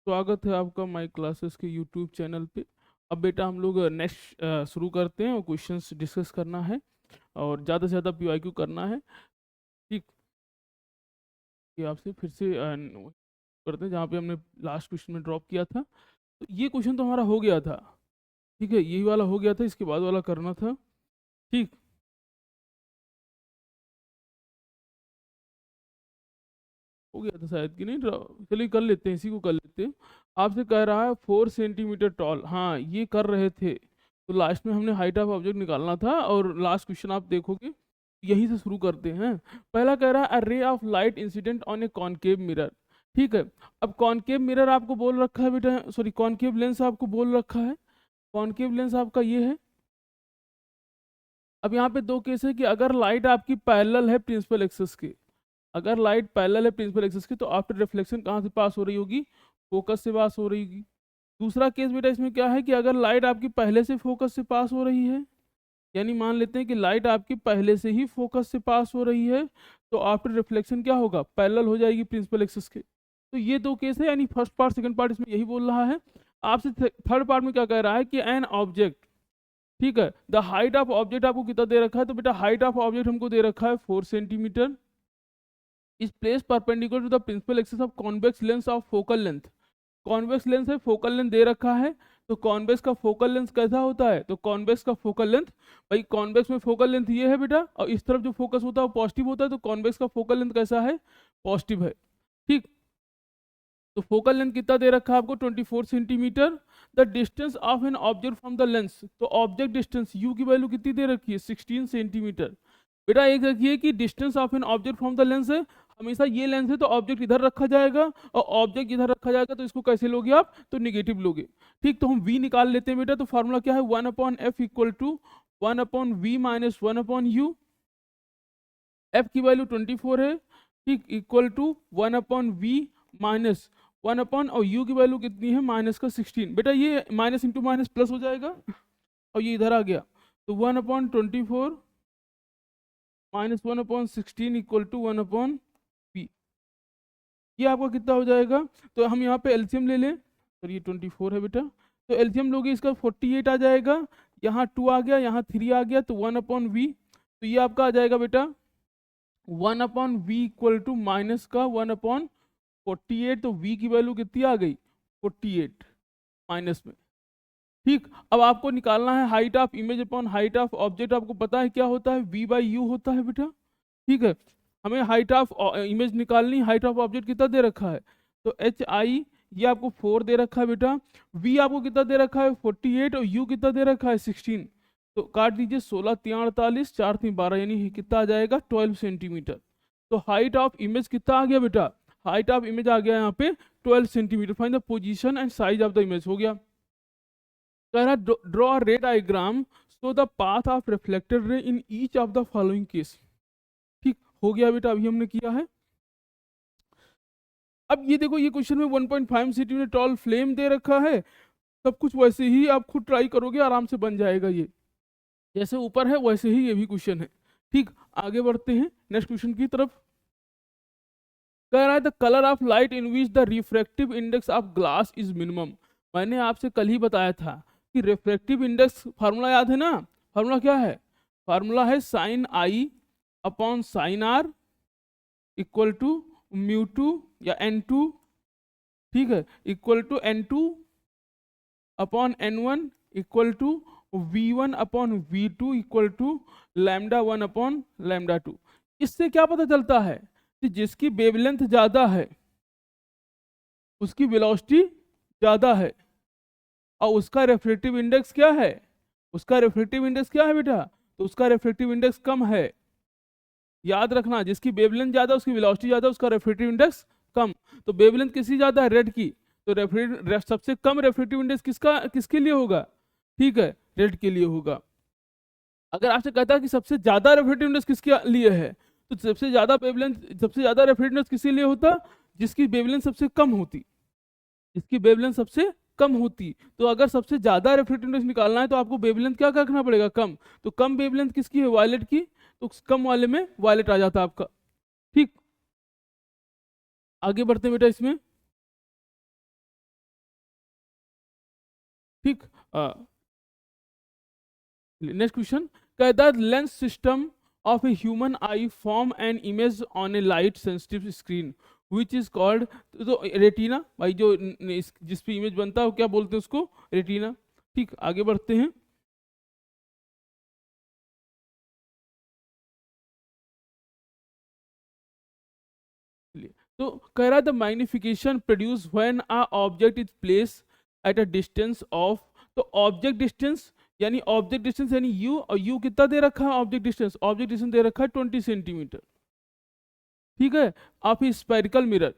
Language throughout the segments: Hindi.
स्वागत है आपका माई क्लासेस के यूट्यूब चैनल पे। अब बेटा हम लोग नेक्स्ट शुरू करते हैं और क्वेश्चंस डिस्कस करना है और ज़्यादा से ज़्यादा पीवाईक्यू करना है। ठीक, ये आपसे फिर से करते हैं जहाँ पे हमने लास्ट क्वेश्चन में ड्रॉप किया था। तो ये क्वेश्चन तो हमारा हो गया था, ठीक है, यही वाला हो गया था, इसके बाद वाला करना था। ठीक, हो गया था शायद कि नहीं, चलिए कर लेते हैं, इसी को कर लेते हैं। आपसे कह रहा है 4 सेंटीमीटर टॉल, हाँ ये कर रहे थे। तो लास्ट में हमने हाइट ऑफ ऑब्जेक्ट निकालना था और लास्ट क्वेश्चन आप देखोगे यहीं से शुरू करते हैं। पहला कह रहा है a ray of light incident on a concave mirror. ठीक है, अब कॉनकेव मिरर आपको बोल रखा है बेटा, सॉरी कॉनकेव लेंस आपको बोल रखा है। कॉनकेव लेंस आपका ये है। अब यहाँ पे दो केस है कि अगर लाइट आपकी पैरेलल है प्रिंसिपल एक्सिस के, अगर लाइट पैरेलल है प्रिंसिपल एक्सिस की तो आफ्टर रिफ्लेक्शन कहाँ से पास हो रही होगी, फोकस से पास हो रही होगी। दूसरा केस बेटा इसमें क्या है कि अगर लाइट आपकी पहले से फोकस से पास हो रही है, यानी मान लेते हैं कि लाइट आपकी पहले से ही फोकस से पास हो रही है, तो आफ्टर रिफ्लेक्शन क्या होगा, पैरेलल हो जाएगी प्रिंसिपल एक्सिस के। तो ये दो केस है, यानी फर्स्ट पार्ट सेकंड पार्ट इसमें यही बोल रहा है। आपसे थर्ड पार्ट में क्या कह रहा है कि एन ऑब्जेक्ट, ठीक है, द हाइट ऑफ ऑब्जेक्ट आपको कितना दे रखा है, तो बेटा हाइट ऑफ ऑब्जेक्ट हमको दे रखा है 4 centimetre, is place perpendicular to the principal axis of convex lens of focal length. Convex lens है, फोकल लेंथ दे रखा है, तो कॉन्वेक्स का फोकल लेंथ कैसा होता है, तो कॉन्वेक्स का फोकल लेंथ, भाई कॉन्वेक्स में फोकल लेंथ ये है बेटा, और इस तरफ जो फोकस होता है वो पॉजिटिव होता है, तो कॉन्वेक्स का फोकल लेंथ कैसा है, पॉजिटिव है। ठीक, तो फोकल लेंथ कितना दे रखा है आपको, 24 centimetre. The distance of an object from the lens, तो ऑब्जेक्ट डिस्टेंस यू की वैल्यू कितनी दे रखी है, 16 सेंटीमीटर। बेटा एक रखिए कि distance of an object from the lens है, हमेशा ये लेंस है तो ऑब्जेक्ट इधर रखा जाएगा, और ऑब्जेक्ट इधर रखा जाएगा तो इसको कैसे लोगे आप, तो निगेटिव लोगे। ठीक, तो हम v निकाल लेते हैं बेटा, तो फार्मूला क्या है, 1/f equal to 1/v minus 1/u। f की वैल्यू 24 है, ठीक, इक्वल टू 1/v माइनस 1 और u की वैल्यू कितनी है, माइनस का 16। बेटा ये माइनस इंटू माइनस प्लस हो जाएगा और ये इधर आ गया, तो 1/24 माइनस 1/16 इक्वल टू 1/p। ये आपका कितना हो जाएगा, तो हम यहाँ पे एलसीएम ले लें, और ये 24 है बेटा, तो एलसीएम लोगे इसका 48 आ जाएगा, यहाँ 2 आ गया, यहाँ 3 आ गया, तो 1/v, तो ये आपका आ जाएगा बेटा 1/v इक्वल टू माइनस का 1/48, तो v की वैल्यू कितनी आ गई, 48 माइनस में। ठीक, अब आपको निकालना है height of image upon height of object, आपको पता है क्या होता है, v/u होता है बेटा। ठीक है, हमें हाइट ऑफ इमेज निकालनी, हाइट ऑफ ऑब्जेक्ट कितना दे रखा है, तो एच आई, ये आपको 4 दे रखा है बेटा, v आपको कितना दे रखा है 48, और u कितना दे रखा है 16। तो काट दीजिए, 16 3 48, 4 3 12, यानी कितना आ जाएगा 12 सेंटीमीटर। तो हाइट ऑफ इमेज कितना आ गया बेटा, हाइट ऑफ इमेज आ गया यहाँ पे 12 centimetre. Find the position and size of the image, हो गया। कह रहा draw a ray diagram so the path of reflected ray in each of the following case. ठीक, हो गया बेटा, अभी हमने किया है। अब ये देखो, ये क्वेश्चन में 1.5 सेंटीमीटर टॉल फ्लेम दे रखा है, सब कुछ वैसे ही आप खुद ट्राई करोगे आराम से बन जाएगा, ये जैसे ऊपर है वैसे ही ये भी क्वेश्चन है। ठीक, आगे बढ़ते हैं नेक्स्ट क्वेश्चन की तरफ। कह रहा है the colour of light in which the refractive index of glass is minimum. मैंने आपसे कल ही बताया था कि रिफ्रैक्टिव इंडेक्स फार्मूला याद है ना, फार्मूला क्या है, फार्मूला है sine i upon sine r equal to mu two या एन टू, ठीक है, equal to n two upon n one equal to v one upon v two equal to lambda one upon lambda two. इससे क्या पता चलता है कि जिसकी वेवलेंथ ज्यादा है उसकी वेलोसिटी ज्यादा है, और उसका रिफ्रैक्टिव इंडेक्स क्या है, उसका रिफ्रैक्टिव इंडेक्स क्या है बेटा, तो उसका रिफ्रैक्टिव इंडेक्स कम है। याद रखना, जिसकी वेवलेंथ ज्यादा उसकी वेलोसिटी ज्यादा, उसका रिफ्रैक्टिव इंडेक्स कम। तो वेवलेंथ किसकी ज्यादा है, रेड की, तो सबसे कम रिफ्रैक्टिव इंडेक्स किसका, किसके लिए होगा, ठीक है, रेड के लिए होगा। अगर आपसे कहता है कि सबसे ज्यादा रिफ्रैक्टिव इंडेक्स किसके लिए है, तो सबसे ज्यादा वेवलेंथ, सबसे ज्यादा रिफ्रैक्टिव इंडेक्स किसके लिए होता, जिसकी वेवलेंथ सबसे कम होती, जिसकी वेवलेंथ सबसे कम होती। तो अगर सबसे ज्यादा रिफ्रैक्टिव इंडेक्स निकालना है तो आपको वेवलेंथ क्या रखना पड़ेगा, कम। तो कम वेवलेंथ किसकी है, वायलेट की, तो कम वाले में वायलेट आ जाता है आपका। ठीक, आगे बढ़ते हैं बेटा इसमें। ठीक। Next question, the lens system of a human eye form an image on a light sensitive screen which is called, तो रेटिना भाई, जो जिस पे इमेज बनता है वो क्या बोलते हैं उसको, रेटिना। ठीक, आगे बढ़ते हैं। तो कह रहा है the magnification produce when a object is place at a distance of, तो ऑब्जेक्ट डिस्टेंस यानी यू, और यू कितना दे रखा है ऑब्जेक्ट डिस्टेंस दे रखा है 20 सेंटीमीटर। ठीक है, आप स्पेरिकल मिरर,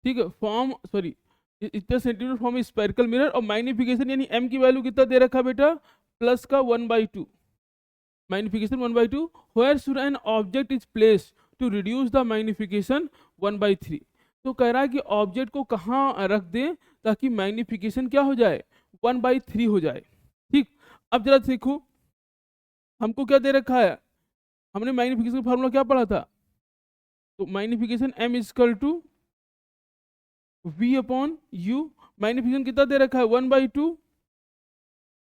ठीक है, फॉर्म सॉरी इतना सेंटीमीटर फॉर्म स्पेरिकल मिरर, और मैग्निफिकेशन यानी एम की वैल्यू कितना दे रखा है बेटा, प्लस का 1/2, magnification 1/2, where should an object is place to reduce the magnification 1/3। तो कह रहा है कि ऑब्जेक्ट को कहाँ रख दें ताकि मैग्निफिकेशन क्या हो जाए, 1/3 हो जाए। ठीक, अब जरा देखो हमको क्या दे रखा है, हमने मैग्निफिकेशन का फार्मूला क्या पढ़ा था, तो magnification m equal to v upon u, magnification कितना दे रखा है 1/2।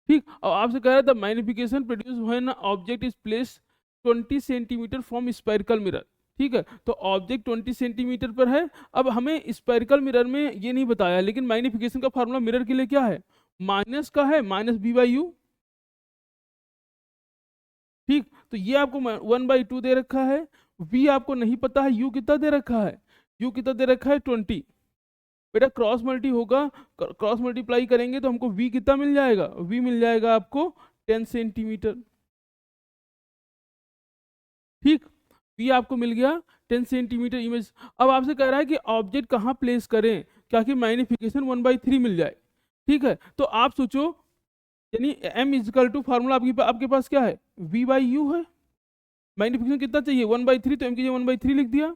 ठीक, और आपसे कह रहा था magnification produce when object is place 20 centimetre from spherical mirror. ठीक है, तो ऑब्जेक्ट 20 सेंटीमीटर पर है। अब हमें स्पेरिकल मिरर में ये नहीं बताया, लेकिन मैग्निफिकेशन का फार्मूला मिरर के लिए क्या है, माइनस का है, -b/u। ठीक, तो ये आपको 1/2 दे रखा है, v आपको नहीं पता है, u कितना दे रखा है, u कितना दे रखा है 20। बेटा क्रॉस मल्टी होगा, क्रॉस मल्टीप्लाई करेंगे तो हमको v कितना मिल जाएगा, v मिल जाएगा आपको 10 सेंटीमीटर। ठीक, v आपको मिल गया 10 सेंटीमीटर इमेज। अब आपसे कह रहा है कि ऑब्जेक्ट कहाँ प्लेस करें ताकि मैग्निफिकेशन 1/3 मिल जाए। ठीक है, तो आप सोचो, यानी m इजकल टू फार्मूला आपके पास क्या है, v/u है। मैग्निफिकेशन कितना चाहिए 1/3, तो m की जगह 1/3 लिख दिया।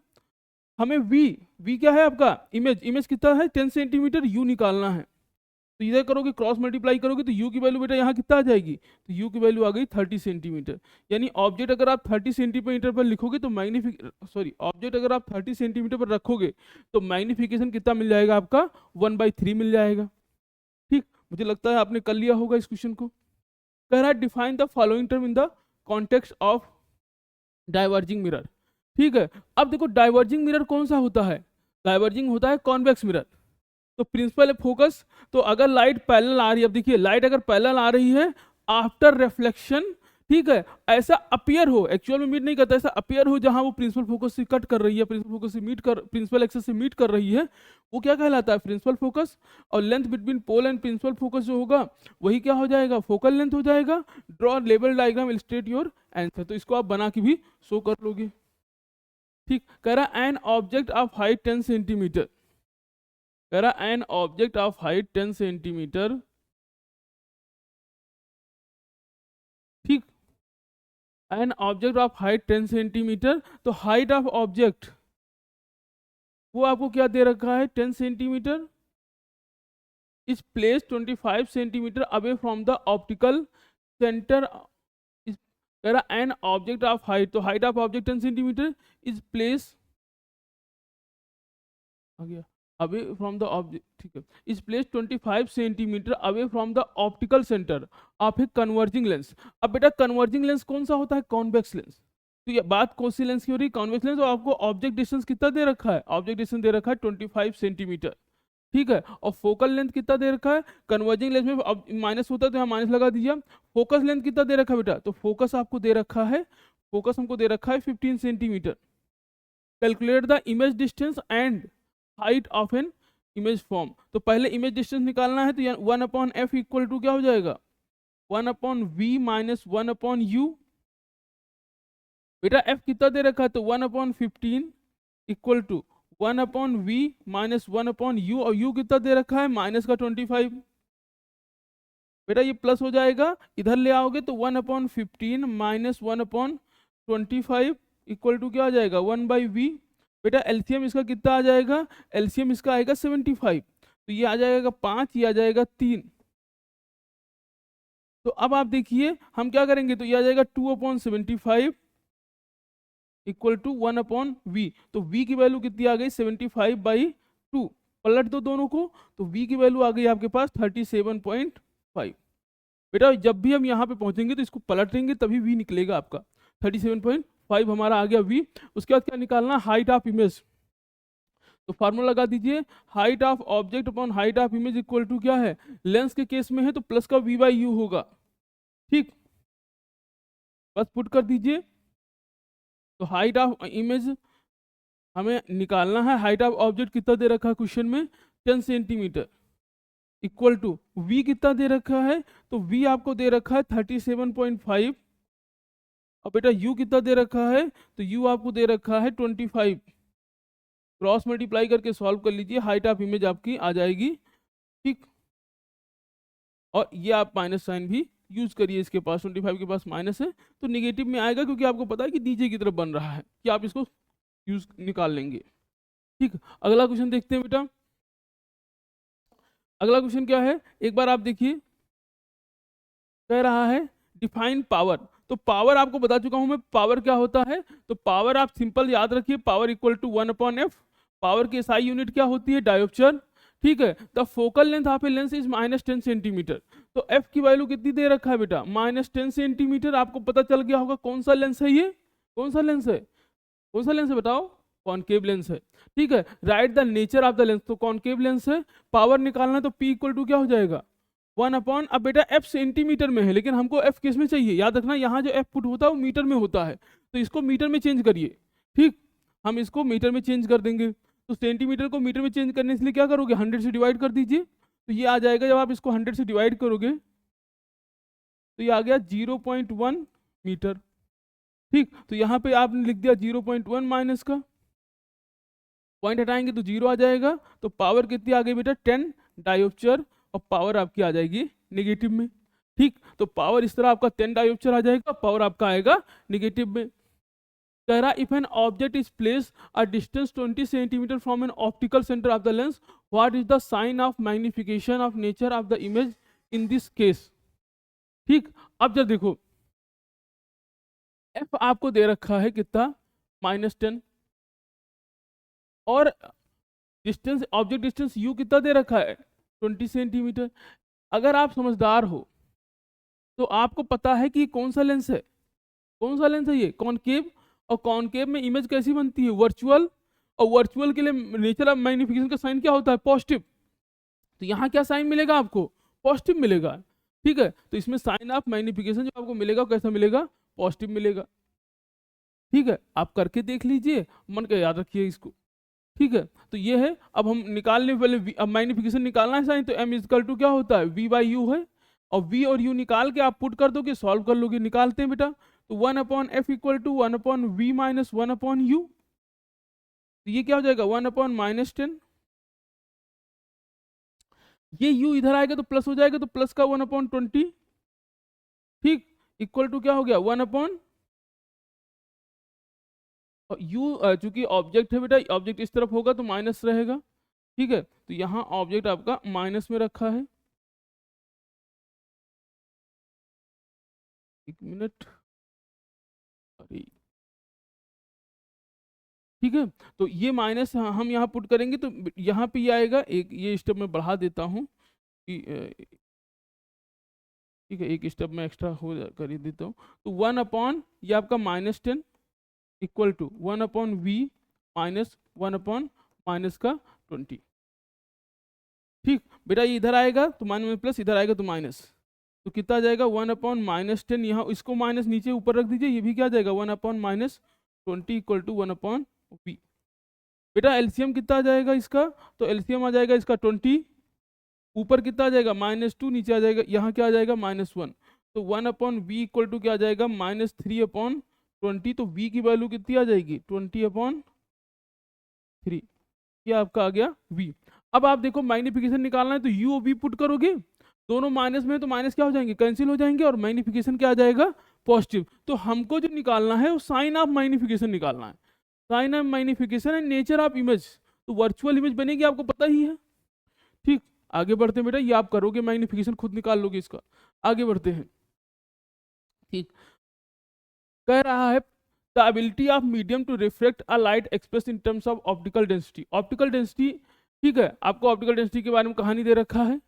हमें v क्या है आपका, इमेज कितना है 10 सेंटीमीटर, u निकालना है। तो इधर करोगे क्रॉस मल्टीप्लाई करोगे तो u की वैल्यू बेटा यहाँ कितना आ जाएगी, तो u की वैल्यू आ गई 30 सेंटीमीटर। यानी ऑब्जेक्ट अगर आप 30 सेंटीमीटर पर लिखोगे तो ऑब्जेक्ट अगर आप 30 सेंटीमीटर पर रखोगे तो मैग्निफिकेशन कितना मिल जाएगा आपका, 1/3 मिल जाएगा। ठीक, मुझे लगता है आपने कर लिया होगा इस क्वेश्चन को। कह रहा है define the following term in the context of diverging mirror. ठीक है, अब देखो डाइवर्जिंग मिरर कौन सा होता है, डाइवर्जिंग होता है कॉन्वेक्स मिरर। तो प्रिंसिपल है फोकस, तो अगर लाइट पैरेलल आ रही है, अब देखिए लाइट अगर पैरेलल आ रही है आफ्टर रिफ्लेक्शन, ठीक है, ऐसा अपीयर हो, एक्चुअल में मीट नहीं करता, ऐसा अपीयर हो जहां वो प्रिंसिपल फोकस से कट कर रही है, प्रिंसिपल एक्सिस से मीट कर रही है, वो क्या कहलाता है, प्रिंसिपल फोकस। और length between pole and principal focus जो होगा वही क्या हो जाएगा, फोकल लेंथ हो जाएगा। Draw level diagram, illustrate your answer, तो इसको आप बना के भी शो कर लोगे। ठीक, कह रहा an object of height 10 centimetre, कह रहा an object of height 10 centimetre. ठीक, an object of height 10 centimetre, तो हाइट ऑफ ऑब्जेक्ट वो आपको क्या दे रखा है 10 centimetre, is place 25 centimetre away from the optical centre. कह रहा एन ऑब्जेक्ट ऑफ हाइट, तो height of object 10 centimetre is place आ गया अवे फ्रॉम द ऑब्जेक्ट, ठीक है, is place 25 centimetre away from the optical centre of a converging lens. अब बेटा कन्वर्जिंग लेंस कौन सा होता है, कॉन्वेक्स लेंस। तो ये बात कौन सी लेंस की हो रही है, कॉन्वेक्स लेंस। और आपको ऑब्जेक्ट डिस्टेंस कितना दे रखा है, ऑब्जेक्ट डिस्टेंस दे रखा है 25 सेंटीमीटर। ठीक है, और फोकल लेंथ कितना दे रखा है, कन्वर्जिंग लेंस में अब माइनस होता है तो यहाँ माइनस लगा दीजिए। फोकस लेंथ कितना दे रखा है बेटा, तो फोकस आपको दे रखा है, फोकस हमको दे रखा है 15 centimetre. Calculate the image distance and height of an image form. तो पहले इमेज डिस्टेंस निकालना है, तो 1/f इक्वल टू क्या हो जाएगा, 1/v माइनस 1/u। बेटा f कितना दे रखा है, तो 1/15 equal to 1/v minus 1/u, और u कितना दे रखा है, माइनस का 25। बेटा ये प्लस हो जाएगा, इधर ले आओगे तो 1/15 माइनस 1/25 इक्वल टू क्या आ जाएगा, 1/v। बेटा एलसीएम इसका कितना आ जाएगा, एलसीएम इसका आएगा 75, तो ये आ जाएगा 5, ये आ जाएगा 3। तो अब आप देखिए हम क्या करेंगे, तो ये आ जाएगा 2/75 इक्वल टू 1/v। तो v की वैल्यू कितनी आ गई, 75/2 पलट दो दोनों को, तो v की वैल्यू आ गई आपके पास 37.5। बेटा जब भी हम यहाँ पे पहुंचेंगे तो इसको पलटेंगे तभी v निकलेगा आपका। 37.5 हमारा आ गया v। उसके बाद क्या निकालना, हाइट ऑफ इमेज। तो फार्मूला लगा दीजिए, height of object upon height of image equal to क्या है, लेंस के केस में है तो प्लस का v बाई यू होगा। ठीक, बस पुट कर दीजिए। तो हाइट ऑफ इमेज हमें निकालना है, हाइट ऑफ ऑब्जेक्ट कितना दे रखा है क्वेश्चन में, 10 सेंटीमीटर, इक्वल टू v कितना दे रखा है, तो v आपको दे रखा है 37.5। और बेटा u कितना दे रखा है, तो u आपको दे रखा है 25। क्रॉस मल्टीप्लाई करके सॉल्व कर लीजिए, हाइट ऑफ इमेज आपकी आ जाएगी। ठीक, और ये आप माइनस साइन भी यूज करिए, इसके पास 25 के पास माइनस है तो निगेटिव में आएगा, क्योंकि आपको पता है कि नीचे की तरफ बन रहा है, कि आप इसको यूज निकाल लेंगे। ठीक, अगला क्वेश्चन देखते हैं बेटा। अगला क्वेश्चन क्या है, एक बार आप देखिए, कह रहा है डिफाइन पावर। तो पावर आपको बता चुका हूं मैं, पावर क्या होता है। तो पावर आप सिंपल याद रखिए, power equal to 1/f। Power की एसआई यूनिट क्या होती है, डायोप्चर। ठीक है, the focal length of a lens is -10 centimetre. तो f की वैल्यू कितनी दे रखा है बेटा, -10 सेंटीमीटर। आपको पता चल गया होगा कौन सा लेंस है ये, कौन सा लेंस है, कौन सा लेंस है बताओ, कॉनकेव लेंस है। ठीक है, right the nature of the lens, तो कॉनकेव लेंस है। पावर निकालना है तो p इक्वल टू क्या हो जाएगा, 1/। अब बेटा f सेंटीमीटर में है, लेकिन हमको f किस में चाहिए, याद रखना यहाँ जो f पुट होता है वो मीटर में होता है, तो इसको मीटर में चेंज करिए। ठीक, हम इसको मीटर में चेंज कर देंगे। तो सेंटीमीटर को मीटर में चेंज करने के लिए क्या करोगे, 100 से डिवाइड कर दीजिए, तो ये आ जाएगा। जब आप इसको 100 से डिवाइड करोगे तो ये आ गया 0.1 मीटर। ठीक, तो यहाँ पे आपने लिख दिया 0.1 माइनस का, पॉइंट हटाएंगे तो 0 आ जाएगा। तो पावर कितनी आ गई बेटा, 10 डायोप्चर, और पावर आपकी आ जाएगी नेगेटिव में। ठीक, तो पावर इस तरह आपका 10 डायोप्चर आ जाएगा, पावर आपका आएगा नेगेटिव में। कह रहा if an object is place a distance 20 centimetre from an optical centre of the lens, what is the sign of magnification of nature of the image in this case. ठीक, अब जब देखो f आपको दे रखा है कितना, -10, और डिस्टेंस, ऑब्जेक्ट डिस्टेंस u कितना दे रखा है, 20 सेंटीमीटर। अगर आप समझदार हो तो आपको पता है कि कौन सा लेंस है, कौन सा लेंस है ये, कॉनकेव। और कॉनकेव में इमेज कैसी बनती है, वर्चुअल। और वर्चुअल के लिए नेचर ऑफ मैग्निफिकेशन का साइन क्या होता है, पॉजिटिव। तो यहाँ क्या साइन मिलेगा आपको, पॉजिटिव मिलेगा। ठीक है, तो इसमें साइन ऑफ मैग्निफिकेशन जो आपको मिलेगा कैसा मिलेगा, पॉजिटिव मिलेगा। ठीक है, आप करके देख लीजिए, मन का याद रखिए इसको। ठीक है, तो ये है। अब हम निकालने पहले अब मैग्निफिकेशन निकालना है साइन, तो m इजकल टू क्या होता है, v बाई यू है। और v और u निकाल के आप पुट कर दोगे, सॉल्व कर लोगे, निकालते हैं बेटा। तो 1/f equal to 1/v minus 1/u। तो ये क्या हो जाएगा, 1/-10। ये u इधर आएगा तो प्लस हो जाएगा, तो प्लस का 1/20। ठीक, इक्वल टू क्या हो गया, 1/, और u चूंकि ऑब्जेक्ट है बेटा, ऑब्जेक्ट इस तरफ होगा तो माइनस रहेगा। ठीक है, तो यहाँ ऑब्जेक्ट आपका माइनस में रखा है। एक मिनट, अरे ठीक है, तो ये माइनस हम यहाँ पुट करेंगे तो यहाँ पे ये आएगा। एक ये स्टेप मैं बढ़ा देता हूँ कि ठीक है, एक स्टेप में एक्स्ट्रा कर ही देता हूँ। तो 1/, ये आपका -10 इक्वल टू 1/v माइनस 1/-20। ठीक बेटा, ये इधर आएगा तो माइनस में प्लस, इधर आएगा तो माइनस, तो कितना आ जाएगा 1/-10। यहाँ इसको माइनस नीचे ऊपर रख दीजिए, ये भी क्या आ जाएगा 1/-20 इक्वल टू 1/v। बेटा एलसीएम कितना आ जाएगा इसका, तो एलसीएम आ जाएगा इसका 20, ऊपर कितना आ जाएगा -2, नीचे आ जाएगा, यहाँ क्या आ जाएगा -1। तो 1/v इक्वल टू क्या आ जाएगा, -3/20। तो v की वैल्यू कितनी आ जाएगी, 20/3। ये आपका आ गया v। अब आप देखो मैग्निफिकेशन निकालना है तो u और v पुट करोगे, दोनों माइनस में, तो माइनस क्या हो जाएंगे, कैंसिल हो जाएंगे, और मैग्निफिकेशन क्या आ जाएगा, पॉजिटिव। तो हमको जो निकालना है वो साइन ऑफ मैग्निफिकेशन निकालना है। Sign of magnification and nature of image, तो वर्चुअल इमेज बनेगी, आपको पता ही है। ठीक, आगे बढ़ते हैं बेटा, ये आप करोगे मैग्निफिकेशन, खुद निकाल लोगे इसका। आगे बढ़ते हैं। ठीक, कह रहा है the ability of medium to reflect a light express in terms of optical density. Optical density ठीक है, आपको ऑप्टिकल डेंसिटी के बारे में कहानी दे रखा है।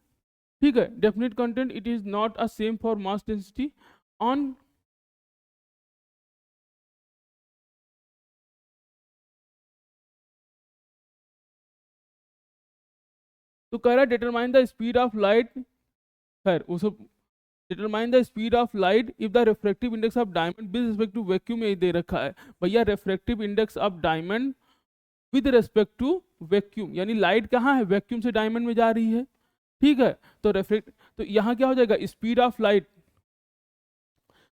ठीक है, definite content it is not a same for mass density on तो कह रहा है determine the speed of light, खैर वो सब, determine the speed of light if the refractive index of diamond with respect to vacuum, ये दे रखा है भैया refractive index of diamond with respect to vacuum, यानी लाइट कहाँ है, वैक्यूम से डायमंड में जा रही है। ठीक है, तो रिफ्रैक्ट, तो यहाँ क्या हो जाएगा, स्पीड ऑफ लाइट,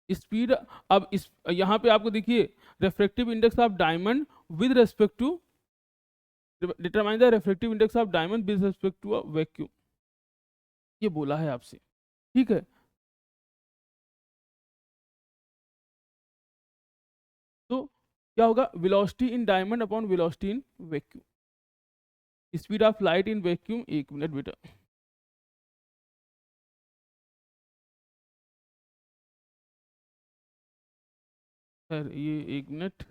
स्पीड, अब इस यहाँ पे आपको देखिए refractive index of diamond with respect to, determine the refractive index of diamond with respect to a vacuum, ये बोला है आपसे। ठीक है, तो क्या होगा, velocity in diamond upon velocity in vacuum, speed of light in vacuum, एक मिनट बेटा, सर ये एक मिनट,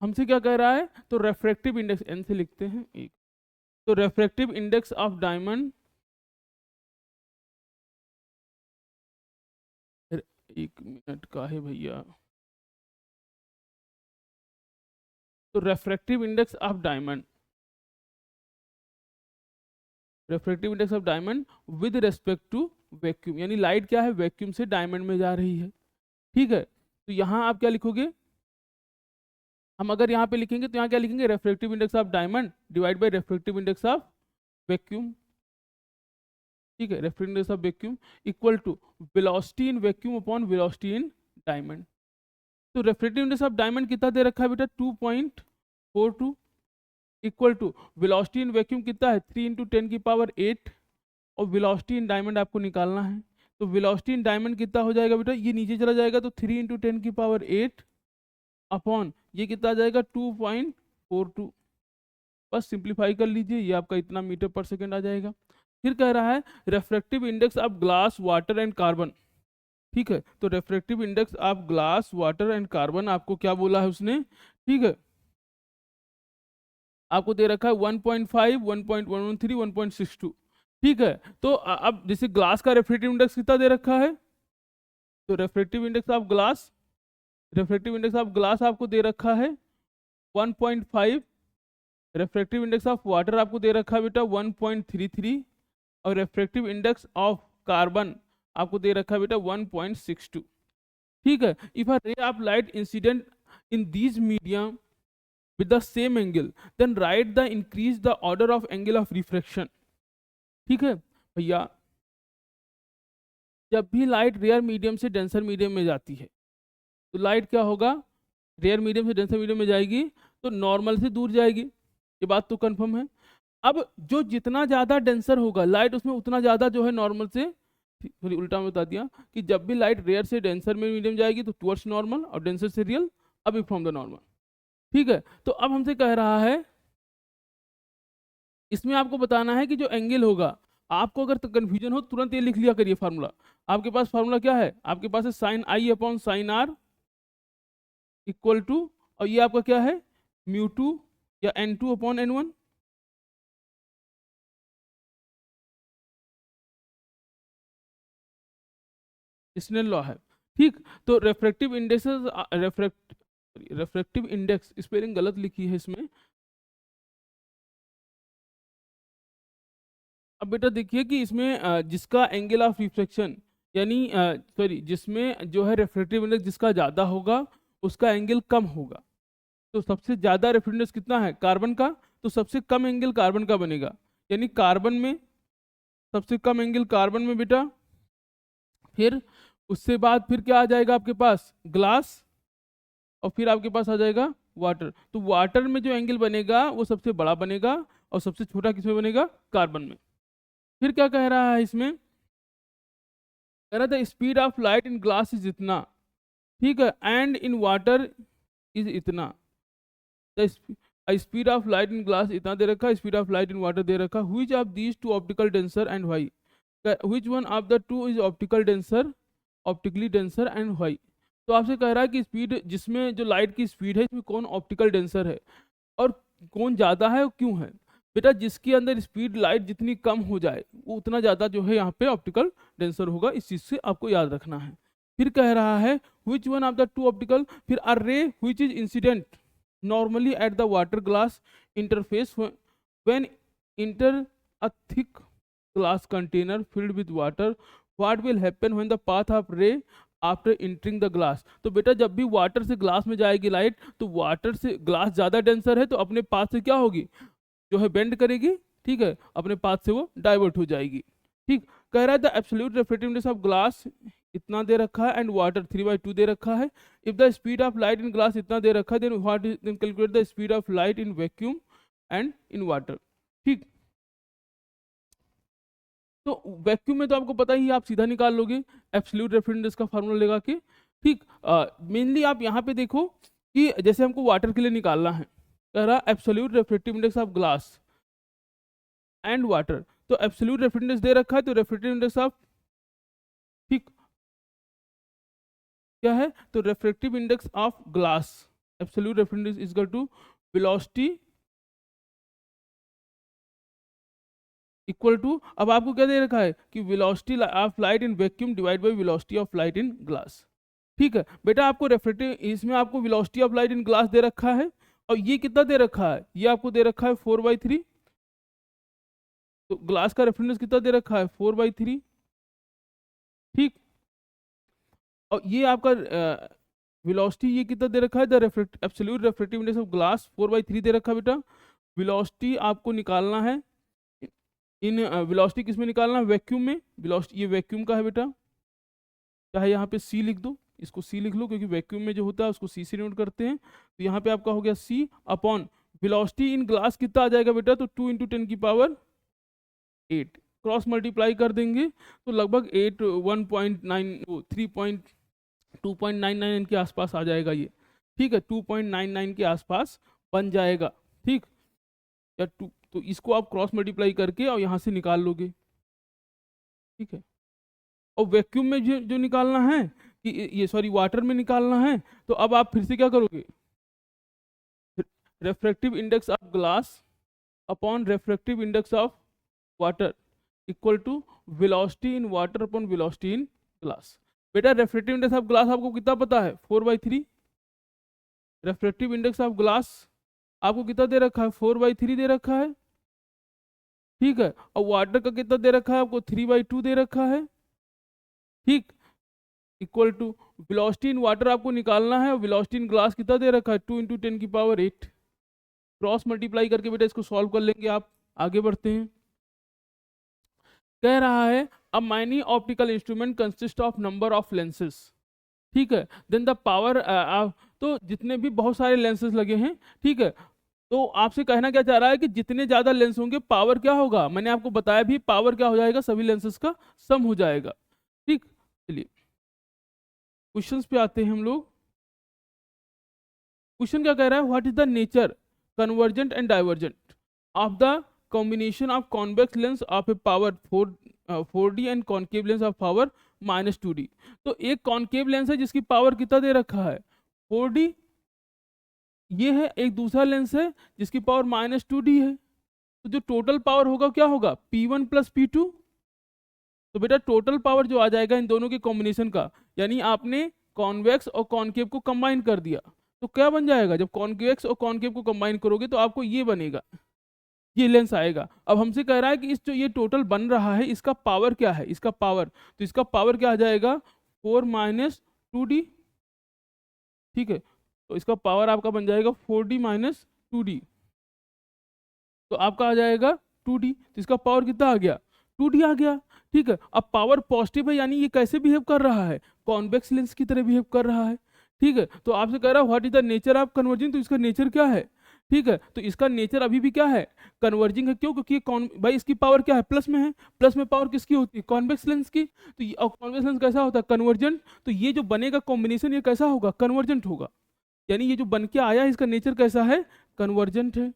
हमसे क्या कह रहा है, तो रेफ्रेक्टिव इंडेक्स एन से लिखते हैं एक, तो रेफ्रेक्टिव इंडेक्स ऑफ डायमंड, एक मिनट का है भैया, तो refractive index of diamond, refractive index of diamond with respect to vacuum, यानी लाइट क्या है, वैक्यूम से डायमंड में जा रही है। ठीक है, तो यहाँ आप क्या लिखोगे, हम अगर यहाँ पे लिखेंगे तो यहाँ क्या लिखेंगे, refractive index of diamond divide by refractive index of vacuum. ठीक है, refractive index of vacuum equal to velocity in vacuum upon velocity in diamond. तो रेफ्रेक्टिव इंडेक्स ऑफ डायमंड कितना दे रखा है बेटा, 2.42, equal to velocity in vacuum कितना है, 3 इंटू 10 की पावर 8, और वेलोसिटी इन डायमंड आपको निकालना है, तो वेलोसिटी इन डायमंड कितना हो जाएगा बेटा, ये नीचे चला जाएगा तो 3 इंटू 10 की पावर 8 अपॉन ये कितना आ जाएगा 2.42, बस सिंप्लीफाई कर लीजिए, ये आपका इतना मीटर पर सेकेंड आ जाएगा। फिर कह रहा है refractive index of glass water and carbon. ठीक है, तो refractive index of glass water and carbon आपको क्या बोला है उसने, ठीक है, आपको दे रखा है 1.5, 1.113, 1.62। ठीक है, तो अब जैसे ग्लास का रेफ्रेक्टिव इंडेक्स कितना दे रखा है, तो refractive index of glass, refractive index of glass आपको दे रखा है 1.5, रेफ्रेक्टिव इंडेक्स ऑफ वाटर आपको दे रखा है बेटा 1.33, और रेफ्रेक्टिव इंडेक्स ऑफ कार्बन आपको दे रखा है बेटा 1.62। ठीक है, if a ray of light incident in these medium with the same angle then write the increase the order of angle of refraction। ठीक है भैया, जब भी लाइट रेयर मीडियम से डेंसर मीडियम में जाती है तो लाइट क्या होगा, रेयर मीडियम से डेंसर मीडियम में जाएगी तो नॉर्मल से दूर जाएगी, ये बात तो कंफर्म है। अब जो जितना ज़्यादा डेंसर होगा लाइट उसमें उतना ज़्यादा जो है नॉर्मल से, थोड़ी उल्टा में बता दिया कि जब भी लाइट रेयर से डेंसर में मीडियम जाएगी तो टुवर्ड्स नॉर्मल, और डेंसर से real away from the normal. ठीक है, तो अब हमसे कह रहा है इसमें आपको बताना है कि जो एंगल होगा, आपको अगर कंफ्यूजन हो तुरंत ये लिख लिया करिए फार्मूला, आपके पास फार्मूला क्या है, आपके पास है sine i upon sine r equal to, और ये आपका क्या है म्यू टू या n two upon n one, Snell law है। ठीक, तो refractive index, refractive index spelling गलत लिखी है इसमें, अब बेटा देखिए कि इसमें जिसका एंगल ऑफ रिफ्लेक्शन, यानी सॉरी जिसमें जो है रेफ्रेक्टिव इंडेक्स जिसका ज़्यादा होगा उसका एंगल कम होगा, तो सबसे ज़्यादा रेफ्रेक्टिव इंडेक्स कितना है कार्बन का, तो सबसे कम एंगल कार्बन का बनेगा, यानी कार्बन में सबसे कम एंगल कार्बन में बेटा, फिर उससे बाद फिर क्या आ जाएगा आपके पास ग्लास, और फिर आपके पास आ जाएगा वाटर, तो वाटर में जो एंगल बनेगा वो सबसे बड़ा बनेगा और सबसे छोटा किसमें बनेगा, कार्बन में। फिर क्या कह रहा है इसमें, कह रहा था speed of light in glass is इतना, ठीक है, एंड इन वाटर इज इतना, speed of light in glass इतना दे रखा, speed of light in water दे रखा, which of these two optical denser and why, which one of the two is optical denser, optically denser and why. तो आपसे कह रहा है कि स्पीड जिसमें जो लाइट की स्पीड है इसमें कौन ऑप्टिकल डेंसर है और कौन ज़्यादा है और क्यों है। बेटा जिसके अंदर स्पीड लाइट जितनी कम हो जाए वो उतना ज़्यादा जो है यहाँ पे ऑप्टिकल डेंसर होगा, इस चीज़ से आपको याद रखना है। फिर कह रहा है which one of the to optical, फिर अ रे which is incident normally at the water glass interface when inter a thick glass container filled with water, what will happen when the path of ray after entering the glass। तो बेटा जब भी वाटर से ग्लास में जाएगी लाइट, तो वाटर से ग्लास ज़्यादा डेंसर है तो अपने पाथ से क्या होगी, जो है बेंड करेगी, ठीक है, अपने पाथ से वो डाइवर्ट हो जाएगी। ठीक, कह रहा है द एब्सोल्यूट रिफ्रेक्टिवनेस ऑफ ग्लास इतना दे रखा है एंड वाटर 3/2 दे रखा है। If the speed of light in glass इतना दे रखा है, then what is, then calculate the speed of light in vacuum and in water. ठीक, तो वैक्यूम में तो आपको पता ही, आप सीधा निकाल लोगे एब्सोल्यूट रिफ्रेक्टिवनेस का फार्मूला लगा के। ठीक, मेनली आप यहाँ पे देखो कि जैसे हमको वाटर के लिए निकालना है, कह रहा absolute refractive index of glass and water, तो एब्सोल्यूट रिफ्रेक्टिव इंडेक्स दे रखा है, तो रिफ्रेक्टिव इंडेक्स ऑफ, ठीक, क्या है, तो refractive index of glass, absolute refractive index is equal to velocity equal to, अब आपको क्या दे रखा है कि velocity of light in vacuum divide by velocity of light in glass. ठीक है बेटा, आपको रिफ्रेक्टिव, इसमें आपको velocity of light in glass दे रखा है, और ये कितना दे रखा है, ये आपको दे रखा है 4/3, तो ग्लास का रेफ्रेक्टिव कितना दे रखा है 4/3। ठीक, और ये आपका वेलोसिटी ये कितना दे रखा है, the absolute refractive index of glass 4/3 दे रखा है बेटा। वेलोसिटी आपको निकालना है, इन वेलोसिटी किस में निकालना है, वैक्यूम में, वेलोसिटी ये वैक्यूम का है बेटा, चाहे यहाँ पे सी लिख दो, इसको सी लिख लो क्योंकि वैक्यूम में जो होता है उसको सी से नोट करते हैं, तो यहाँ पे आपका हो गया सी अपॉन वेलोसिटी इन ग्लास कितना आ जाएगा बेटा, तो 2 × 10⁸, क्रॉस मल्टीप्लाई कर देंगे तो लगभग 2.99 के आसपास आ जाएगा ये। ठीक है, 2.99 के आसपास बन जाएगा। ठीक, या तो इसको आप क्रॉस मल्टीप्लाई करके और यहाँ से निकाल लोगे। ठीक है, और वैक्यूम में जो निकालना है कि ये सॉरी वाटर में निकालना है, तो अब आप फिर से क्या करोगे, refractive index of glass upon refractive index of water equal to velocity in water upon velocity in glass. बेटा रिफ्रैक्टिव इंडेक्स ऑफ ग्लास आपको कितना पता है, 4/3। रिफ्रैक्टिव इंडेक्स ऑफ ग्लास आपको कितना दे रखा है, 4/3 दे रखा है। ठीक है, और वाटर का कितना दे रखा है आपको, 3/2 दे रखा है। ठीक, equal to velocity in water आपको निकालना है, वेलोसिटी इन ग्लास कितना दे रखा है, 2 × 10⁸। क्रॉस मल्टीप्लाई करके बेटा इसको सॉल्व कर लेंगे आप। आगे बढ़ते हैं, कह रहा है a many optical instrument consist of number of lenses. ठीक है, देन द पावर, तो जितने भी बहुत सारे लेंसेज लगे हैं, ठीक है, तो आपसे कहना क्या चाह रहा है कि जितने ज्यादा लेंस होंगे पावर क्या होगा, मैंने आपको बताया भी पावर क्या हो जाएगा, सभी लेंसेज का सम हो जाएगा। ठीक, चलिए क्वेश्चंस पे आते हैं हम लोग। क्वेश्चन क्या कह रहा है, what is the nature convergent and divergent of the combination of convex lens of a power 4D and concave lens of power -2D। तो एक कॉन्केव लेंस है जिसकी पावर कितना दे रखा है, 4D, ये है, एक दूसरा लेंस है जिसकी पावर -2D है, तो जो टोटल पावर होगा क्या होगा, P1 + P2। तो बेटा टोटल पावर जो आ जाएगा इन दोनों के कॉम्बिनेशन का, यानी आपने कॉन्वेक्स और कॉन्केव को कंबाइन कर दिया, तो क्या बन जाएगा, जब कॉन्वेक्स और कॉन्केव को कंबाइन करोगे तो आपको ये बनेगा, ये लेंस आएगा। अब हमसे कह रहा है कि इस जो ये टोटल बन रहा है इसका पावर क्या है, इसका पावर, तो इसका पावर क्या आ जाएगा, 4 - 2D। ठीक है, तो इसका पावर आपका बन जाएगा 4D - 2D, तो आपका आ जाएगा 2D, तो इसका पावर कितना आ गया, 2D आ गया। ठीक है, अब पावर पॉजिटिव है, यानी ये कैसे बिहेव कर रहा है, कॉन्वेक्स लेंस की तरह बिहेव कर रहा है। ठीक है, तो आपसे कह रहा है what is the nature of converging, तो इसका नेचर क्या है। ठीक है, तो इसका नेचर अभी भी क्या है, कन्वर्जिंग है। क्यों, क्योंकि भाई इसकी पावर क्या है, प्लस में है, प्लस में पावर किसकी होती है, कॉन्वेक्स लेंस की। तो ये कॉन्वेक्स लेंस कैसा होता है, कन्वर्जेंट, तो ये जो बनेगा कॉम्बिनेशन ये कैसा होगा, कन्वर्जेंट होगा, यानी ये जो बन के आया इसका नेचर कैसा है, कन्वर्जेंट है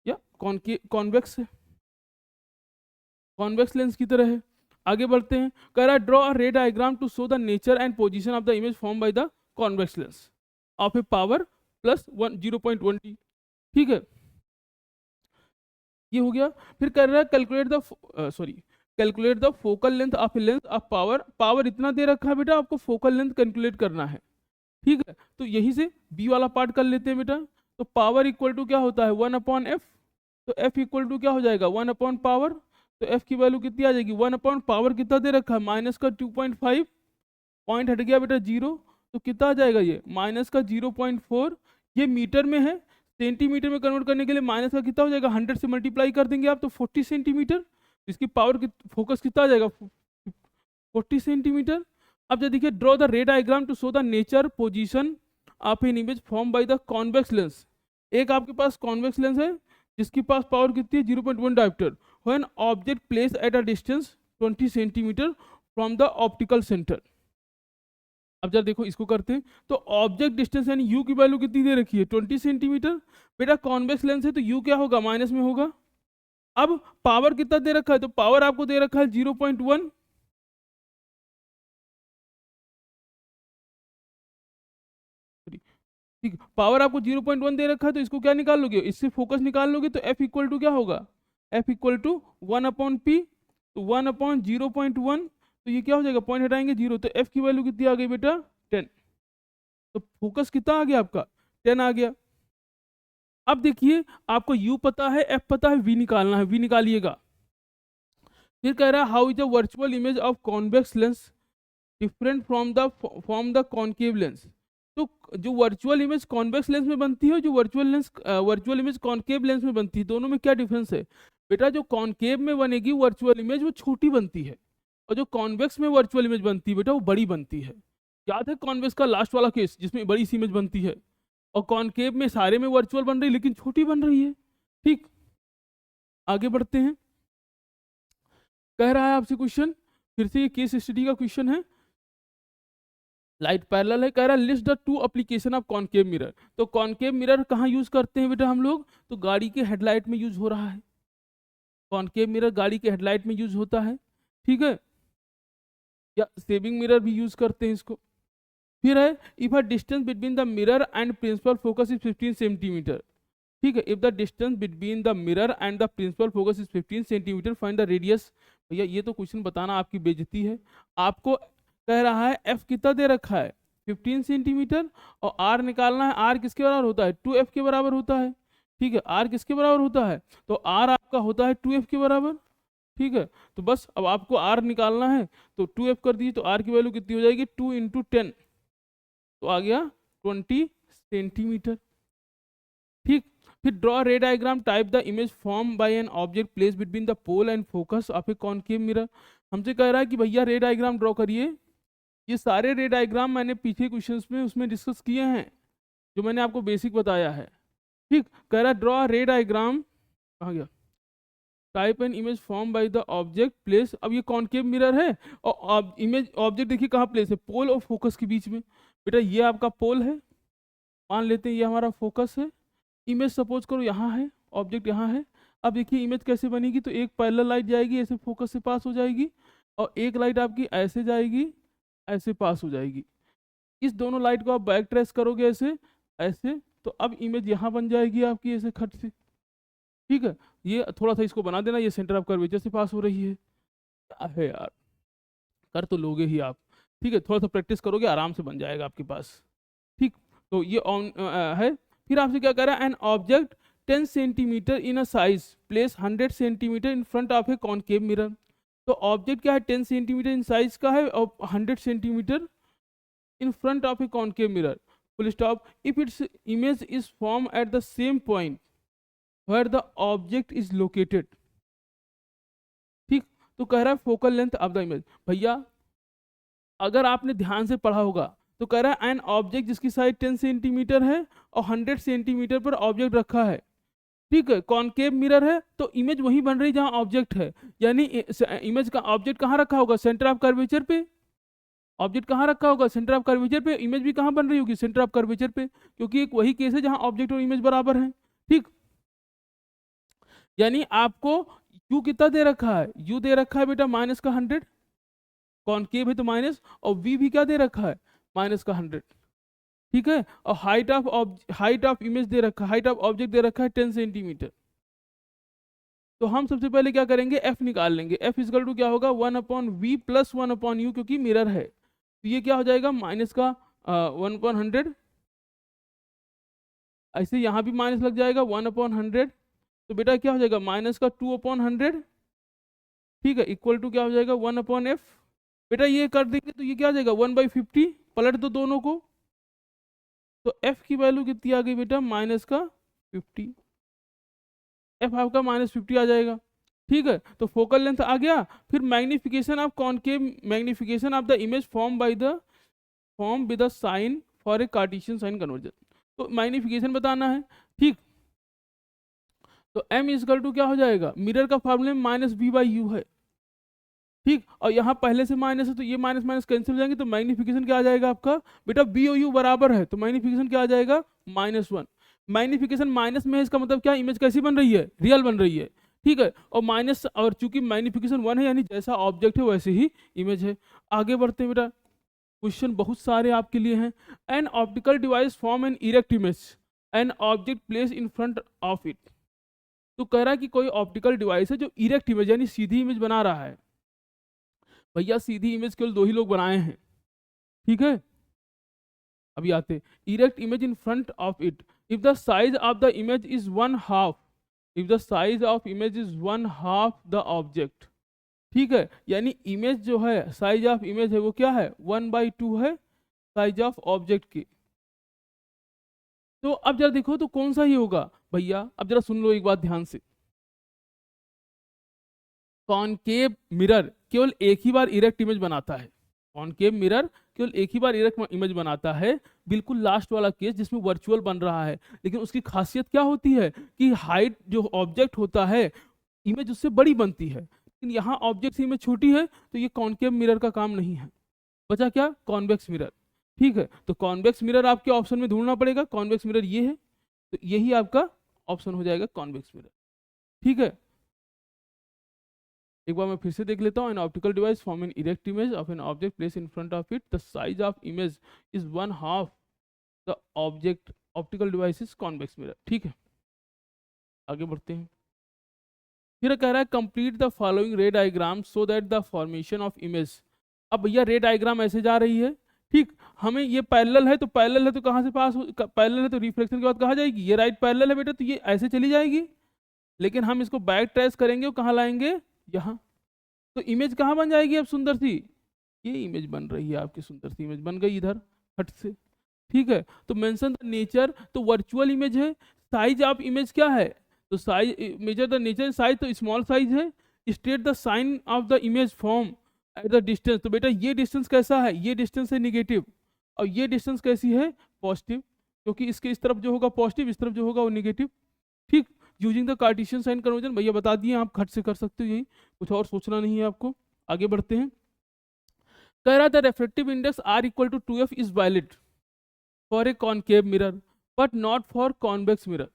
या कॉन्वेक्स है, कॉन्वेक्स लेंस की तरह है। आगे बढ़ते हैं, कह रहा है draw a ray diagram to show the nature and position of the image form by the convex lens of a power +0.1D। ठीक है, ये हो गया। फिर कर रहा है calculate the focal length of power. Power इतना दे रखा है बेटा, आपको फोकल लेंथ कैलकुलेट करना है। ठीक है, तो यही से बी वाला पार्ट कर लेते हैं बेटा। तो पावर इक्वल टू क्या होता है 1/f। तो f इक्वल टू क्या हो जाएगा 1 पावर। तो f की वैल्यू कितनी आ जाएगी 1 पावर कितना दे रखा है माइनस का 2.5, पॉइंट हट गया बेटा 0। तो कितना आ जाएगा ये माइनस का 0.4। ये मीटर में है, सेंटीमीटर में कन्वर्ट करने के लिए माइनस का कितना हो जाएगा 100 से मल्टीप्लाई कर देंगे आप तो 40 सेंटीमीटर। इसकी पावर की फोकस कितना आ जाएगा 40 सेंटीमीटर। अब जब देखिए draw the ray diagram to show the nature position of an image form by the convex lens. एक आपके पास कॉन्वेक्स लेंस है जिसके पास पावर कितनी है 0.1 dioptre. When object place at a distance 20 centimetre from the optical centre. अब जब देखो इसको करते हैं तो ऑब्जेक्ट डिस्टेंस यानी u की वैल्यू कितनी दे रखी है 20 सेंटीमीटर। बेटा कॉन्वेक्स लेंस है तो u क्या होगा माइनस में होगा। अब पावर कितना दे रखा है तो पावर आपको दे रखा है 0.1। ठीक, पावर आपको 0.1 दे रखा है तो इसको क्या निकाल लोगे, इससे फोकस निकाल लोगे तो F इक्वल टू क्या होगा, F इक्वल टू 1/p। तो 1/0.1, तो ये क्या हो जाएगा पॉइंट हटाएंगे 0, तो F की वैल्यू कितनी आ गई बेटा 10। तो फोकस कितना आ गया आपका 10 आ गया। अब देखिए आपको U पता है F पता है, V निकालना है, V निकालिएगा। फिर कह रहा है how is the virtual image of convex lens different from the concave lens. तो जो वर्चुअल इमेज कॉन्वेक्स लेंस में बनती है, जो वर्चुअल इमेज कॉन्केव लेंस में बनती है, दोनों में क्या डिफरेंस है बेटा। जो कॉन्केव में बनेगी वर्चुअल इमेज वो छोटी बनती है, और जो कॉन्वेक्स में वर्चुअल इमेज बनती है बेटा वो बड़ी बनती है। याद है कॉन्वेक्स का लास्ट वाला केस जिसमें बड़ी सी इमेज बनती है, और कॉन्केव में सारे में वर्चुअल बन रही है लेकिन छोटी बन रही है। ठीक, आगे बढ़ते हैं। कह रहा है आपसे क्वेश्चन, फिर से ये केस स्टडी का क्वेश्चन है। लाइट पैरेलल है, कह रहा है list the two application of concave mirror. तो कॉनकेव मिरर कहाँ यूज करते हैं बेटा हम लोग, तो गाड़ी के हेडलाइट में यूज हो रहा है। कॉनकेव मिरर गाड़ी के हेडलाइट में यूज होता है, ठीक है, या सेविंग मिरर भी यूज करते हैं इसको। फिर है if a distance between the mirror and principal focus is 15 centimetre. ठीक है, if the distance between the mirror and the principal focus is 15 centimetre find the radius. भैया ये तो क्वेश्चन बताना आपकी बेइज्जती है। आपको कह रहा है एफ कितना दे रखा है 15 सेंटीमीटर, और आर निकालना है। आर किसके बराबर होता है 2f के बराबर होता है। ठीक है, आर किसके बराबर होता है, तो आर आपका होता है 2f के बराबर। ठीक है, तो बस अब आपको आर निकालना है तो 2f कर दीजिए, तो आर की वैल्यू कितनी हो जाएगी 2 × 10, तो आ गया 20 सेंटीमीटर। ठीक, फिर draw ray diagram type the image form by an object place between the pole and focus of a concave mirror. हमसे कह रहा है कि भैया रे डायग्राम ड्रॉ करिए। ये सारे रे डायग्राम मैंने पीछे क्वेश्चंस में उसमें डिस्कस किए हैं, जो मैंने आपको बेसिक बताया है। ठीक, कह रहा है ड्रॉ रे डायग्राम, कहाँ गया, type N image form by the object place. अब ये कॉनकेव मिरर है और इमेज ऑब्जेक्ट देखिए कहाँ प्लेस है, पोल और फोकस के बीच में। बेटा ये आपका पोल है, मान लेते हैं ये हमारा फोकस है। इमेज सपोज करो यहाँ है, ऑब्जेक्ट यहाँ है। अब देखिए इमेज कैसे बनेगी, तो एक पैरेलल लाइट जाएगी ऐसे फोकस से पास हो जाएगी, और एक लाइट आपकी ऐसे जाएगी ऐसे पास हो जाएगी। इस दोनों लाइट को आप बैक ट्रेस करोगे ऐसे ऐसे, तो अब इमेज यहाँ बन जाएगी आपकी ऐसे खट से। ठीक है, ये थोड़ा सा इसको बना देना, ये सेंटर ऑफ कर्वेचर से पास हो रही है। क्या है यार, कर तो लोगे ही आप। ठीक है, थोड़ा सा प्रैक्टिस करोगे आराम से बन जाएगा आपके पास। ठीक, तो ये ऑन है। फिर आपसे क्या कह रहा है, an object 10 centimetre in a size place 100 centimetre in front of a concave mirror. तो ऑब्जेक्ट क्या है 10 सेंटीमीटर इन साइज का है और 100 centimetre in front of a concave mirror, full stop. If its image is form at the same point where the object is located. ठीक, तो कह रहा है focal length of the image. भैया अगर आपने ध्यान से पढ़ा होगा तो कह रहा है एन ऑब्जेक्ट जिसकी साइज 10 सेंटीमीटर है और 100 सेंटीमीटर पर ऑब्जेक्ट रखा है। ठीक है, कॉनकेव मिरर है तो इमेज वहीं बन रही जहां ऑब्जेक्ट है, यानी इमेज का ऑब्जेक्ट कहाँ रखा होगा सेंटर ऑफ कर्वेचर पे। ऑब्जेक्ट कहाँ रखा होगा सेंटर ऑफ कर्वेचर पे, इमेज भी कहाँ बन रही होगी सेंटर ऑफ कर्वेचर पे, क्योंकि एक वही केस है जहां ऑब्जेक्ट और इमेज बराबर है। ठीक, यानी आपको यू कितना दे रखा है, यू दे रखा है बेटा माइनस का 100, कॉनकेव है तो माइनस, और वी भी क्या दे रखा है माइनस का 100। ठीक है, और हाइट ऑफ इमेज दे रखा है, हाइट ऑफ ऑब्जेक्ट दे रखा है 10 सेंटीमीटर। तो हम सबसे पहले क्या करेंगे, एफ निकाल लेंगे। एफ इजकल टू क्या होगा, 1/v प्लस 1/u, क्योंकि मिरर है तो ये क्या हो जाएगा, माइनस का 1/100। ऐसे यहाँ भी माइनस लग जाएगा 1/100, तो बेटा क्या हो जाएगा, माइनस का 2/100, ठीक है, इक्वल टू क्या हो जाएगा 1/f। बेटा ये कर देंगे तो ये क्या हो जाएगा 1/50, पलट दो दोनों को, तो f की वैल्यू कितनी आ गई बेटा, माइनस का 50। f आपका -50 आ जाएगा, ठीक है। तो फोकल लेंथ आ गया। फिर magnification of concave, magnification of the image form with the sign for a Cartesian sign conversion, तो मैग्निफिकेशन बताना है, ठीक। तो m इजकल टू क्या हो जाएगा, मिरर का फॉर्मूला -v/u है, ठीक। और यहाँ पहले से माइनस है तो ये माइनस माइनस कैंसिल हो जाएंगे, तो मैग्निफिकेशन क्या आ जाएगा आपका बेटा, बी ओ यू बराबर है, तो मैग्निफिकेशन क्या आ जाएगा, -1। मैग्निफिकेशन माइनस में है, इसका मतलब क्या, इमेज कैसी बन रही है, रियल बन रही है, ठीक है। और माइनस, और चूंकि मैग्निफिकेशन 1 है, यानी जैसा ऑब्जेक्ट है वैसे ही इमेज है। आगे बढ़ते हैं बेटा, क्वेश्चन बहुत सारे आपके लिए हैं। An optical device form an erect image, an object place in front of it. तो कह रहा है कि कोई ऑप्टिकल डिवाइस है जो इरेक्ट इमेज यानी सीधी इमेज बना रहा है। भैया सीधी इमेज केवल 2 ही लोग बनाए हैं, ठीक है। अभी आते, erect image in front of it if the size of the image is 1/2, if the size of image is 1/2 the object, ठीक है। यानी इमेज जो है, साइज ऑफ इमेज है वो क्या है, 1/2 है साइज ऑफ ऑब्जेक्ट की। तो अब जरा देखो तो कौन सा ही होगा भैया, अब जरा सुन लो एक बात ध्यान से। कॉनकेव मिरर केवल एक ही बार इरेक्ट इमेज बनाता है, कॉनकेव मिरर केवल एक ही बार इरेक्ट इमेज बनाता है, बिल्कुल लास्ट वाला केस जिसमें वर्चुअल बन रहा है। लेकिन उसकी खासियत क्या होती है कि हाइट जो ऑब्जेक्ट होता है, इमेज उससे बड़ी बनती है, लेकिन यहाँ ऑब्जेक्ट से इमेज छोटी है, तो ये कॉनकेव मिरर का काम नहीं है। बचा क्या, कॉन्वेक्स मिरर, ठीक है। तो कॉन्वेक्स मिरर आपके ऑप्शन में ढूंढना पड़ेगा, कॉन्वेक्स मिरर ये है, तो यही आपका ऑप्शन हो जाएगा कॉन्वेक्स मिरर, ठीक है। एक बार मैं फिर से देख लेता हूँ। An optical device form an erect image of an object place in front of it, the size of image is 1/2 the object, optical device is convex mirror, ठीक है। आगे बढ़ते हैं। फिर कह रहा है complete the following ray diagram so that the formation of image. अब भैया रे डायग्राम ऐसे जा रही है, ठीक। हमें ये पैरेलल है, तो पैरेलल है तो कहाँ से पास हो, पैरेलल है तो रिफ्लेक्शन के बाद कहाँ जाएगी, ये राइट पैरेलल है बेटा, तो ये ऐसे चली जाएगी। लेकिन हम इसको बैक ट्रेस करेंगे और कहाँ लाएंगे, यहाँ। तो इमेज कहाँ बन जाएगी अब सुंदर सी, ये इमेज बन रही है आपकी, सुंदर सी इमेज बन गई इधर हट से, ठीक है। तो मेंशन द नेचर, तो वर्चुअल इमेज है। साइज ऑफ इमेज क्या है, तो size, measure the nature size, तो स्मॉल साइज है। State the sign of the image form at the distance, तो बेटा ये डिस्टेंस कैसा है, ये डिस्टेंस है निगेटिव, और ये डिस्टेंस कैसी है, पॉजिटिव, क्योंकि इसके इस तरफ जो होगा पॉजिटिव, इस तरफ जो होगा वो निगेटिव, ठीक। Using the Cartesian sign conversion, भैया बता दिए, आप खट से कर सकते हो, यही कुछ और सोचना नहीं है आपको। आगे बढ़ते हैं। कह रहा था refractive index R equal to 2f is valid for a concave mirror but not for convex mirror.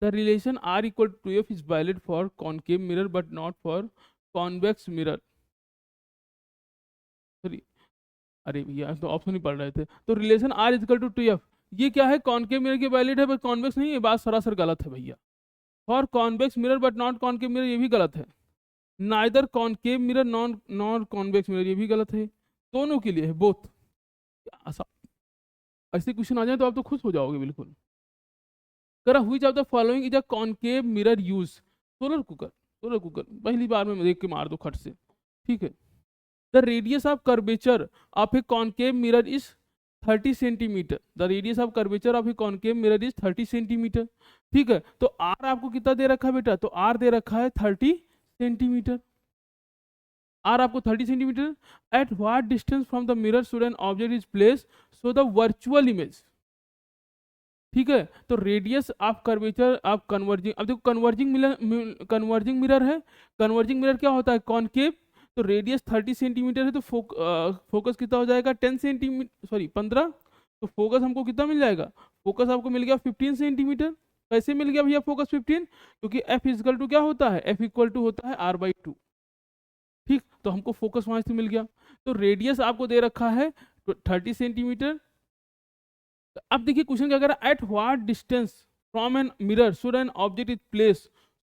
The relation R equal to 2f is valid for concave mirror but not for convex mirror. Sorry, अरे भैया तो ऑप्शन ही पढ़ रहे थे। तो relation R equal to 2f, ये क्या है, कॉनकेव मिरर के वैलिड है बट कॉन्वेक्स नहीं, ये बात सरासर गलत है भैया। For convex mirror but not concave mirror, ये भी गलत है। Neither concave mirror non convex mirror, ये भी गलत है। दोनों के लिए है, बोथ। ऐसे क्वेश्चन आ जाए तो आप तो खुश हो जाओगे बिल्कुल। करा which of the following is a concave mirror use, solar cooker, solar cooker पहली बार में देख के मार दो खट से, ठीक है। The radius of curvature of a concave mirror is 30 centimetre, the radius of curvature of a concave mirror is 30 centimetre, ठीक है। तो आर आपको कितना दे रखा है बेटा, तो आर दे रखा है 30 सेंटीमीटर, आर आपको 30 centimetre. Eight what distance from the mirror should an object is place so the virtual image, ठीक है। तो radius of curvature of converging, अब देखो कन्वर्जिंग मिरर है, कन्वर्जिंग मिरर क्या होता है, कॉनकेव, तो रेडियस 30 सेंटीमीटर है, तो फोकस कितना हो जाएगा 10 सेंटीमीटर, सॉरी 15, तो फोकस हमको कितना मिल जाएगा, फोकस आपको मिल गया 15 सेंटीमीटर। कैसे मिल गया भैया फोकस 15, क्योंकि एफ इक्वल टू क्या होता है, एफ इक्वल टू होता है r/2, ठीक। तो हमको फोकस वहां से मिल गया। तो रेडियस आपको दे रखा है 30 सेंटीमीटर। अब देखिए क्वेश्चन क्या कर रहा है, at what distance from an mirror should an object is placed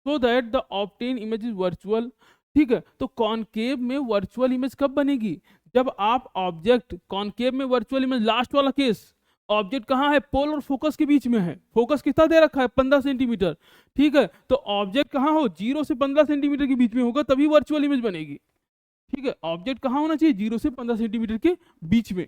so that the obtained image is virtual। ठीक है, तो कॉनकेव में वर्चुअल इमेज कब बनेगी? जब आप ऑब्जेक्ट कॉनकेव में वर्चुअल इमेज, लास्ट वाला केस, ऑब्जेक्ट कहाँ है? पोल और फोकस के बीच में है। फोकस कितना दे रखा है? 15 सेंटीमीटर। ठीक है, तो ऑब्जेक्ट कहाँ हो? 0 से 15 सेंटीमीटर के बीच में होगा, तभी वर्चुअल इमेज बनेगी। ठीक है, ऑब्जेक्ट कहाँ होना चाहिए? 0 से 15 सेंटीमीटर के बीच में।